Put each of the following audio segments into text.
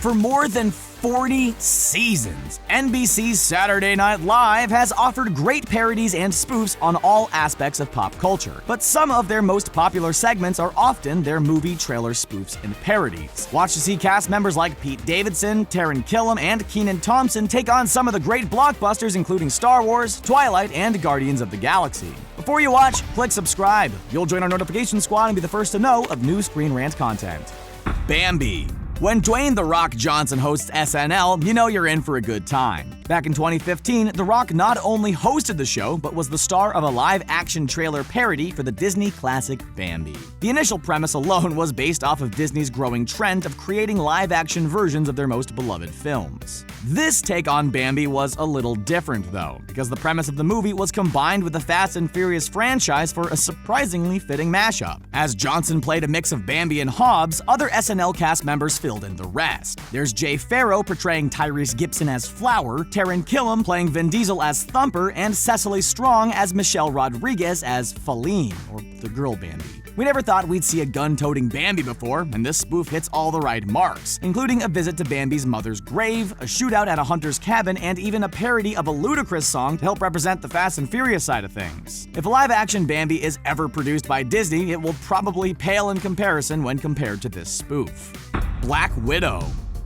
For more than 40 seasons, NBC's Saturday Night Live has offered great parodies and spoofs on all aspects of pop culture, but some of their most popular segments are often their movie trailer spoofs and parodies. Watch to see cast members like Pete Davidson, Taron Killam, and Kenan Thompson take on some of the great blockbusters including Star Wars, Twilight, and Guardians of the Galaxy. Before you watch, click subscribe. You'll join our notification squad and be the first to know of new ScreenRant content. Bambi. When Dwayne the Rock Johnson hosts SNL, you know you're in for a good time. Back in 2015, The Rock not only hosted the show, but was the star of a live-action trailer parody for the Disney classic Bambi. The initial premise alone was based off of Disney's growing trend of creating live-action versions of their most beloved films. This take on Bambi was a little different, though, because the premise of the movie was combined with the Fast and Furious franchise for a surprisingly fitting mashup. As Johnson played a mix of Bambi and Hobbs, other SNL cast members filled in the rest. There's Jay Pharoah portraying Tyrese Gibson as Flower, Taron Killam playing Vin Diesel as Thumper, and Cecily Strong as Michelle Rodriguez as Faline, or the girl Bambi. We never thought we'd see a gun-toting Bambi before, and this spoof hits all the right marks, including a visit to Bambi's mother's grave, a shootout at a hunter's cabin, and even a parody of a Ludacris song to help represent the Fast and Furious side of things. If a live-action Bambi is ever produced by Disney, it will probably pale in comparison when compared to this spoof. Black Widow.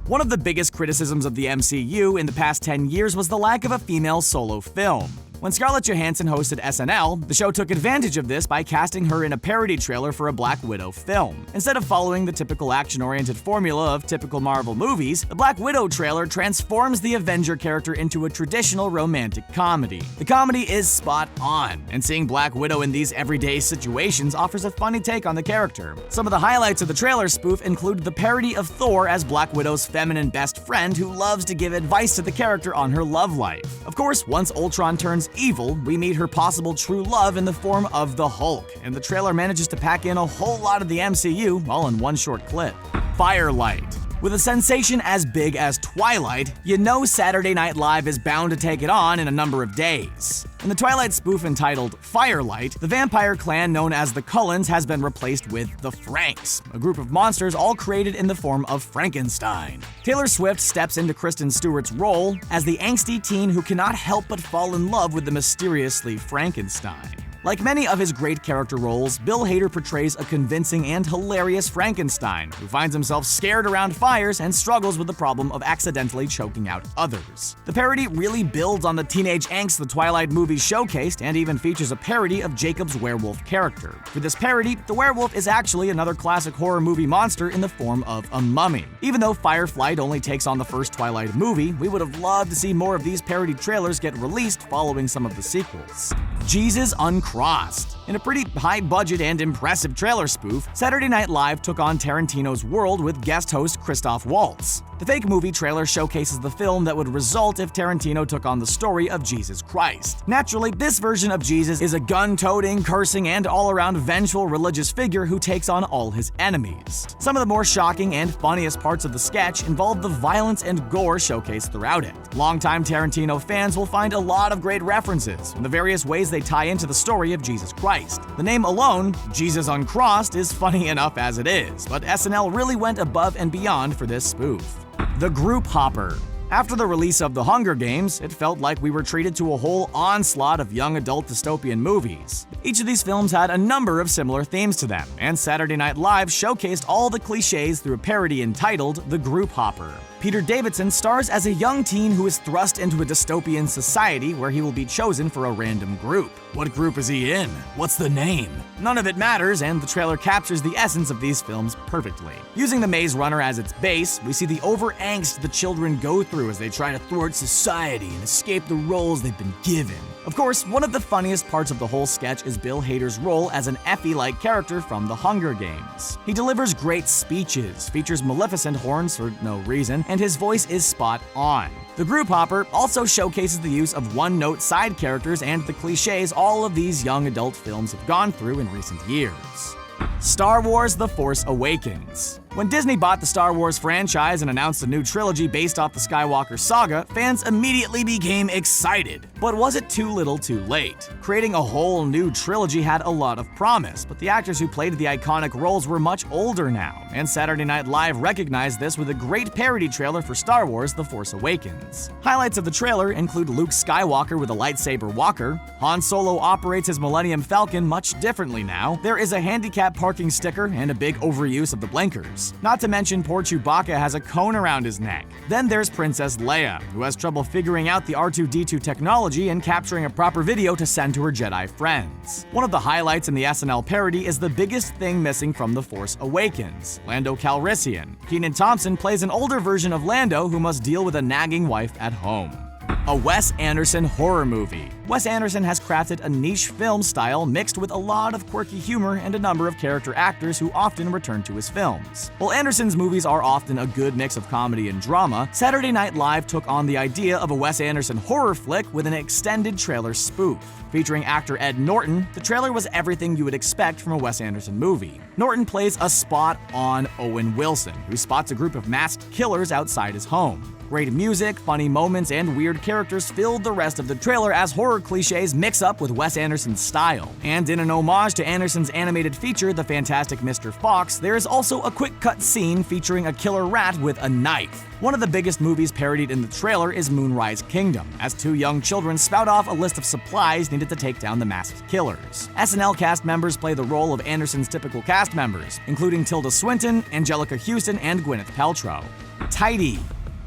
One of the biggest criticisms of the MCU in the past 10 years was the lack of a female solo film. When Scarlett Johansson hosted SNL, the show took advantage of this by casting her in a parody trailer for a Black Widow film. Instead of following the typical action-oriented formula of typical Marvel movies, the Black Widow trailer transforms the Avenger character into a traditional romantic comedy. The comedy is spot on, and seeing Black Widow in these everyday situations offers a funny take on the character. Some of the highlights of the trailer spoof include the parody of Thor as Black Widow's feminine best friend who loves to give advice to the character on her love life. Of course, once Ultron turns evil, we meet her possible true love in the form of the Hulk, and the trailer manages to pack in a whole lot of the MCU all in one short clip. Firelight. With a sensation as big as Twilight, you know Saturday Night Live is bound to take it on in a number of days. In the Twilight spoof entitled Firelight, the vampire clan known as the Cullens has been replaced with the Franks, a group of monsters all created in the form of Frankenstein. Taylor Swift steps into Kristen Stewart's role as the angsty teen who cannot help but fall in love with the mysteriously Frankenstein. Like many of his great character roles, Bill Hader portrays a convincing and hilarious Frankenstein who finds himself scared around fires and struggles with the problem of accidentally choking out others. The parody really builds on the teenage angst the Twilight movies showcased and even features a parody of Jacob's werewolf character. For this parody, the werewolf is actually another classic horror movie monster in the form of a mummy. Even though Fireflight only takes on the first Twilight movie, we would have loved to see more of these parody trailers get released following some of the sequels. Djesus Uncrossed. In a pretty high-budget and impressive trailer spoof, Saturday Night Live took on Tarantino's world with guest host Christoph Waltz. The fake movie trailer showcases the film that would result if Tarantino took on the story of Jesus Christ. Naturally, this version of Jesus is a gun-toting, cursing, and all-around vengeful religious figure who takes on all his enemies. Some of the more shocking and funniest parts of the sketch involve the violence and gore showcased throughout it. Longtime Tarantino fans will find a lot of great references in the various ways they tie into the story of Jesus Christ. The name alone, Djesus Uncrossed, is funny enough as it is, but SNL really went above and beyond for this spoof. The Group Hopper. After the release of The Hunger Games, it felt like we were treated to a whole onslaught of young adult dystopian movies. Each of these films had a number of similar themes to them, and Saturday Night Live showcased all the cliches through a parody entitled The Group Hopper. Peter Davidson stars as a young teen who is thrust into a dystopian society where he will be chosen for a random group. What group is he in? What's the name? None of it matters, and the trailer captures the essence of these films perfectly. Using the Maze Runner as its base, we see the over-angst the children go through as they try to thwart society and escape the roles they've been given. Of course, one of the funniest parts of the whole sketch is Bill Hader's role as an Effie-like character from The Hunger Games. He delivers great speeches, features Maleficent horns for no reason, and his voice is spot on. The Group Hopper also showcases the use of one-note side characters and the cliches all of these young adult films have gone through in recent years. Star Wars: The Force Awakens. When Disney bought the Star Wars franchise and announced a new trilogy based off the Skywalker saga, fans immediately became excited. But was it too little too late? Creating a whole new trilogy had a lot of promise, but the actors who played the iconic roles were much older now, and Saturday Night Live recognized this with a great parody trailer for Star Wars: The Force Awakens. Highlights of the trailer include Luke Skywalker with a lightsaber walker, Han Solo operates his Millennium Falcon much differently now, there is a handicap parking sticker, and a big overuse of the blinkers. Not to mention poor Chewbacca has a cone around his neck. Then there's Princess Leia, who has trouble figuring out the R2-D2 technology and capturing a proper video to send to her Jedi friends. One of the highlights in the SNL parody is the biggest thing missing from The Force Awakens, Lando Calrissian. Kenan Thompson plays an older version of Lando who must deal with a nagging wife at home. A Wes Anderson horror movie. Wes Anderson has crafted a niche film style mixed with a lot of quirky humor and a number of character actors who often return to his films. While Anderson's movies are often a good mix of comedy and drama, Saturday Night Live took on the idea of a Wes Anderson horror flick with an extended trailer spoof. Featuring actor Ed Norton, the trailer was everything you would expect from a Wes Anderson movie. Norton plays a spot-on Owen Wilson, who spots a group of masked killers outside his home. Great music, funny moments, and weird characters filled the rest of the trailer as horror cliches mix up with Wes Anderson's style. And in an homage to Anderson's animated feature, The Fantastic Mr. Fox, there is also a quick cut scene featuring a killer rat with a knife. One of the biggest movies parodied in the trailer is Moonrise Kingdom, as two young children spout off a list of supplies needed to take down the masked killers. SNL cast members play the role of Anderson's typical cast members, including Tilda Swinton, Angelica Houston, and Gwyneth Paltrow. Tidy.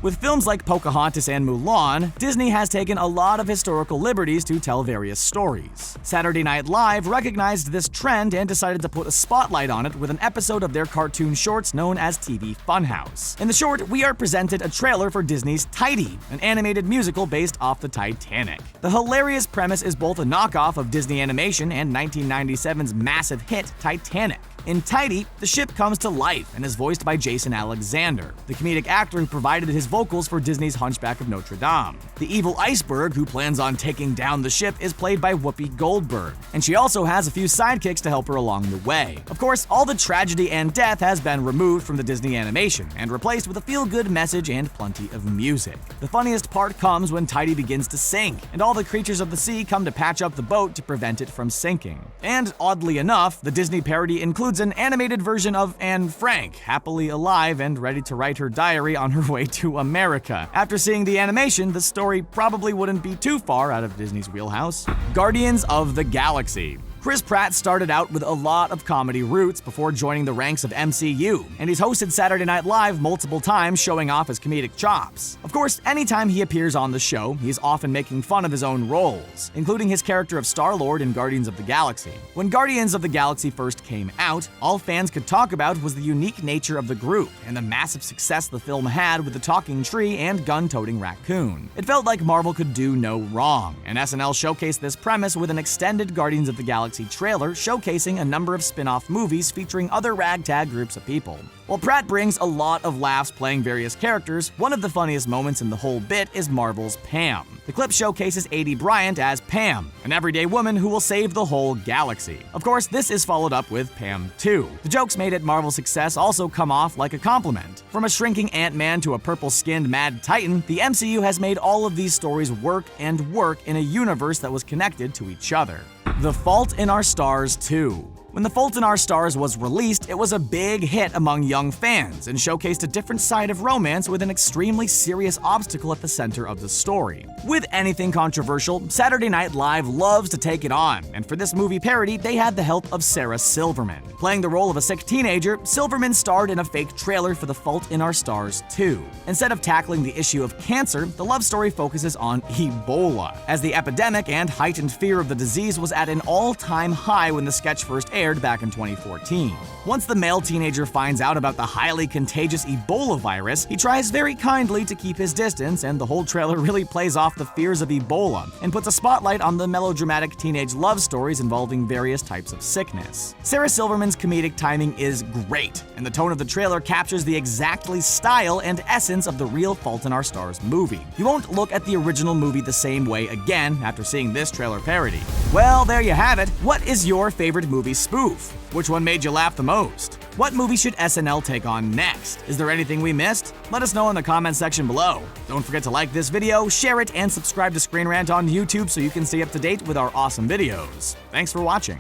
With films like Pocahontas and Mulan, Disney has taken a lot of historical liberties to tell various stories. Saturday Night Live recognized this trend and decided to put a spotlight on it with an episode of their cartoon shorts known as TV Funhouse. In the short, we are presented a trailer for Disney's Tidy, an animated musical based off the Titanic. The hilarious premise is both a knockoff of Disney animation and 1997's massive hit Titanic. In Tidy, the ship comes to life and is voiced by Jason Alexander, the comedic actor who provided his vocals for Disney's Hunchback of Notre Dame. The evil iceberg who plans on taking down the ship is played by Whoopi Goldberg, and she also has a few sidekicks to help her along the way. Of course, all the tragedy and death has been removed from the Disney animation and replaced with a feel-good message and plenty of music. The funniest part comes when Tidy begins to sink, and all the creatures of the sea come to patch up the boat to prevent it from sinking. And oddly enough, the Disney parody includes an animated version of Anne Frank, happily alive and ready to write her diary on her way to America. After seeing the animation, the story probably wouldn't be too far out of Disney's wheelhouse. Guardians of the Galaxy. Chris Pratt started out with a lot of comedy roots before joining the ranks of MCU, and he's hosted Saturday Night Live multiple times showing off his comedic chops. Of course, anytime he appears on the show, he's often making fun of his own roles, including his character of Star-Lord in Guardians of the Galaxy. When Guardians of the Galaxy first came out, all fans could talk about was the unique nature of the group and the massive success the film had with the talking tree and gun-toting raccoon. It felt like Marvel could do no wrong, and SNL showcased this premise with an extended Guardians of the Galaxy trailer showcasing a number of spin-off movies featuring other ragtag groups of people. While Pratt brings a lot of laughs playing various characters, one of the funniest moments in the whole bit is Marvel's Pam. The clip showcases Aidy Bryant as Pam, an everyday woman who will save the whole galaxy. Of course, this is followed up with Pam 2. The jokes made at Marvel's success also come off like a compliment. From a shrinking Ant-Man to a purple-skinned Mad Titan, the MCU has made all of these stories work in a universe that was connected to each other. The Fault in Our Stars 2. When The Fault in Our Stars was released, it was a big hit among young fans and showcased a different side of romance with an extremely serious obstacle at the center of the story. With anything controversial, Saturday Night Live loves to take it on, and for this movie parody, they had the help of Sarah Silverman. Playing the role of a sick teenager, Silverman starred in a fake trailer for The Fault in Our Stars 2. Instead of tackling the issue of cancer, the love story focuses on Ebola, as the epidemic and heightened fear of the disease was at an all-time high when the sketch first aired back in 2014. Once the male teenager finds out about the highly contagious Ebola virus, he tries very kindly to keep his distance, and the whole trailer really plays off the fears of Ebola and puts a spotlight on the melodramatic teenage love stories involving various types of sickness. Sarah Silverman's comedic timing is great, and the tone of the trailer captures the exactly style and essence of the real Fault in Our Stars movie. You won't look at the original movie the same way again after seeing this trailer parody. Well, there you have it. What is your favorite movie spoof? Which one made you laugh the most? most? What movie should SNL take on next? Is there anything we missed? Let us know in the comment section below. Don't forget to like this video, share it, and subscribe to ScreenRant on YouTube so you can stay up to date with our awesome videos. Thanks for watching.